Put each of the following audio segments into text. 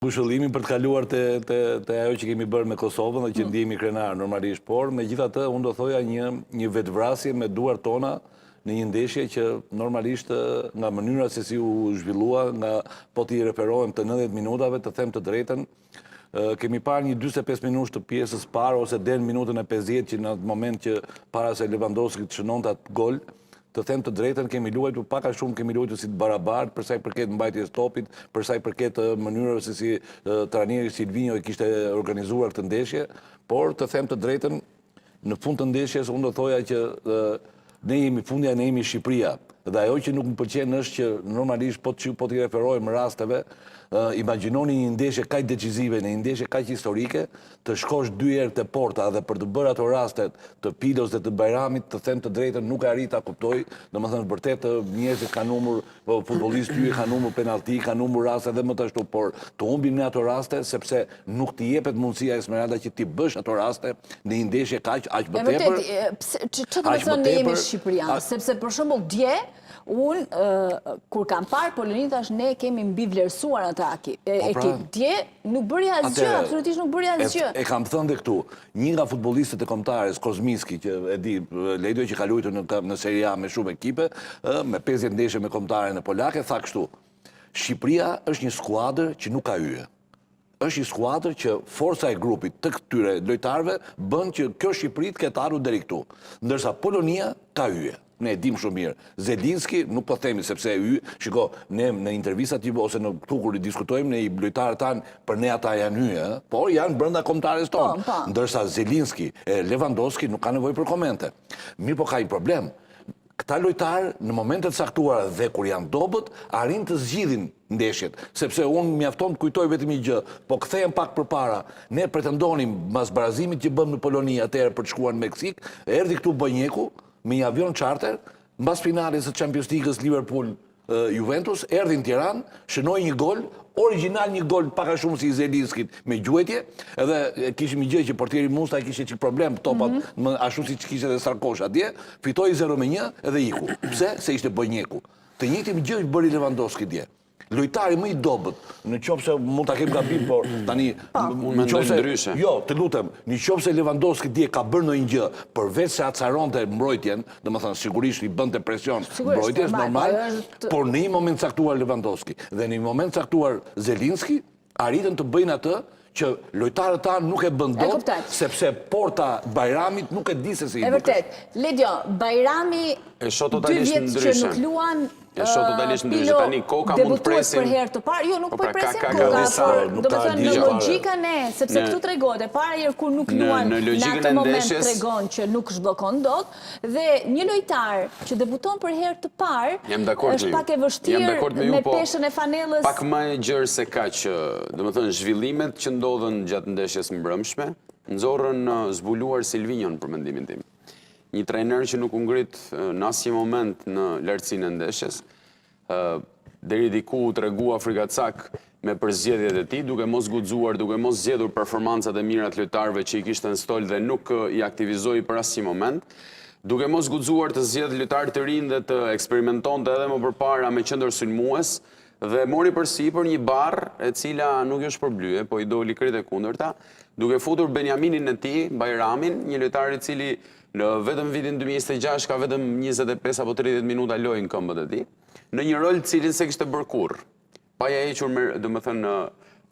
Ngushëllimi për të kaluar të ajo që kemi bërë me Kosovën dhe që ndihemi krenar normalisht, por me gjitha të unë do thoja një vetvrasje me duar tona në një ndeshje që normalisht nga mënyra se si u zhvillua, nga po t'i referohem të 90 minutave, të them të drejten, kemi parë një 45 minutë të pjesës parë ose deri në minutën e 50 që në atë moment që para se Lewandowski të shënonte atë gol, të them të drejtën, kemi luajtur pak a shumë, kemi luajtur si të barabartë, për sa i përket mbajtjes topit, për sa i përket mënyrës se si trajneri Silvinho e kishte organizuar këtë ndeshje, por të them të drejtën, në fund të ndeshjes unë do thoja që ne jemi fundja, ne jemi Shqipëria. Dhe ajo që nuk më pëlqen është që normalisht po t'i referojmë rasteve, imagjinoni një ndeshje kaq decizive, një ndeshje kaq historike, të shkosh 2 herë te porta dhe për të bërë ato rastet të Pilos dhe të Bajramit, të them të drejtën, nuk e arrit ta kuptoj, domethënë vërtet njerëzit kanë numër, futbollistë kanë numër penallti, kanë numër raste dhe më të ashtu, por të humbin në ato raste sepse nuk t'i jepet mundësia Esmeralda që ti bësh ato raste në një ndeshje kaq më tepër. Çfarë do të thonë ne jemi shqipërianë, sepse për shembull dje unë, kur kam parë Poloninë, thash ne kemi mbi vlerësuar atë ekip. Dje nuk bëri asgjë, absolutisht nuk bëri asgjë. E kam thënë dhe këtu, një nga futbollistët e kombëtares, Kozminski, që e di, Lejdo që ka luajtur në Serie A me shumë ekipe, me 50 ndeshje me kombëtaren e polake, tha kështu: Shqipëria është një skuadër që nuk ka hyje. Është një skuadër që forca e grupit të këtyre lojtarëve bën që kjo Shqipëri të ketë ardhur deri këtu, ndërsa Polonia ka hyje. Ne e dim shumë mirë. Zelinski, nuk po themi sepse hyj, shiko, ne në intervistat ose në këtu kur i diskutojmë, ne i lojtarët tanë, për ne ata janë hyje, por janë brenda kombëtares tonë. Ndërsa Zelinski e Lewandowski nuk ka nevojë për komente. Mirë, po ka një problem. Këta lojtarë në momentet saktuara dhe kur janë dobët, arrin të zgjidhin ndeshjet, sepse unë mjafton të kujtoj vetëm një gjë, po kthehem pak përpara, ne pretendonim mbas barazimit që bëm në Poloni atëherë për të shkuar në Meksik, erdhi këtu Banjeku me një avion charter, mbas finales së Champions League-s Liverpool Juventus, erdhi në Tiranë, shënoi një gol, original një gol pak a shumë si i Zelinskit me gjuetje, edhe kishim një gjë që portieri Musta kishte çik problem topat, ashtu siç kishte edhe Sarkosh atje, fitoi 0-1 edhe iku. Pse? Se ishte Banjeku. Të njëjtin gjë bëri Lewandowski dje. Lojtari më i dobët, në qofse mund ta kem gabim, por tani unë mendoj ndryshe. Jo, të lutem, në qofse Lewandowski dje ka bërë ndonjë gjë, përveç se acaronte mbrojtjen, domethënë sigurisht i bënte presion mbrojtjes normal, por në një moment caktuar Lewandowski dhe në një moment caktuar Zelinski arritën të bëjnë atë që lojtarët tanë nuk e bën dot, sepse porta Bajramit nuk e di se si i duket. E vërtet, Ledio, Bajrami 2 vjet që nuk luan, E shoh totalisht ndryshe tani, koka mund të presim për herë të parë, jo nuk po i presim ka koka, disa, por do të thënë në logjikën e, sepse këtu tregohet, e para herë kur nuk luan në atë moment tregon që nuk zhbllokon dot, dhe një lojtar që debuton për herë të parë është pak e vështirë me peshën e fanellës. Pak më e gjerë se kaq, domethënë zhvillimet që ndodhen gjatë ndeshjes mbrëmshme nxorrën zbuluar Silvinjon për mendimin tim. Një trajner që nuk u ngrit në asnjë moment në lartësinë e ndeshjes, deri diku u tregu frikacak me përzgjedhjet e tij, duke mos guxuar, duke mos zgjedhur performancat e mira të lojtarëve që i kishte në stol dhe nuk i aktivizoi për asnjë moment, duke mos guxuar të zgjedh lojtarë të rinj dhe të eksperimentonte edhe më përpara me qendër sulmues, dhe mori përsipër një barr e cila nuk është për blye, po i doli krejt e kundërta, duke futur Benjaminin e tij, Bajramin, një lojtar i cili në vetëm vitin 2026 ka vetëm 25 apo 30 minuta lojë në këmbët e tij, në një rol cilin se kishte bërë kurrë. Pa ja hequr domethënë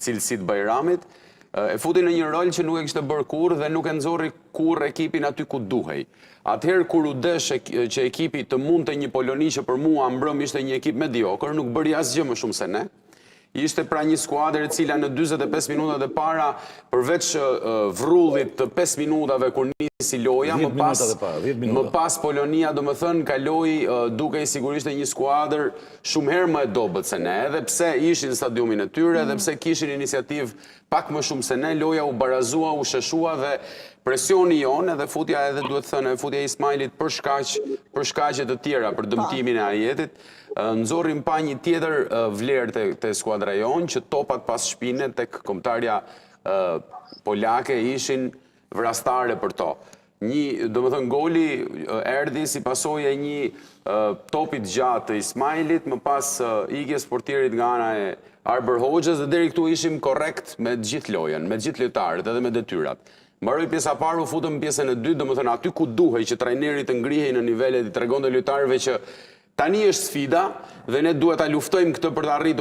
cilësitë Bajramit, e futi në një rol që nuk e kishte bërë kurrë dhe nuk e nxorri kurrë ekipin aty ku duhej. Atëherë kur u desh që ekipi të mundte një Poloni që për mua mbrëm ishte një ekip mediokër, nuk bëri asgjë më shumë se ne. Ishte pra një skuadër e cila në 45 minutat e para, përveç vrullit të 5 minutave kur nisi loja, më pas Polonia domethënë kaloi duke i sigurisht e një skuadër shumë herë më e dobët se ne, edhe pse ishin në stadiumin e tyre, edhe pse kishin iniciativë pak më shumë se ne, loja u barazua, u sheshua dhe presioni jonë edhe futja edhe duhet thënë futja e Ismailit për shkaqe të tjera për dëmtimin e Ajetit, nxorrim pa një tjetër vlerë te skuadra jonë që topat pas shpine tek kombëtarja polake ishin vrastare për to. do më thënë, goli erdi si pasojë e një topit gjatë të Ismailit, më pas ikjes portierit nga ana e Arber Hoxhës, dhe deri këtu ishim korrekt me gjithë lojën, me gjithë lojtarët, edhe me detyrat. Mbaroi pjesa parë, u futëm pjesën e dytë, do më thënë, aty ku duhej që trajnerit të ngrihej në nivelet i tregonte lojtarëve që tani është sfida dhe ne duhet ta luftojmë këtë për të arritur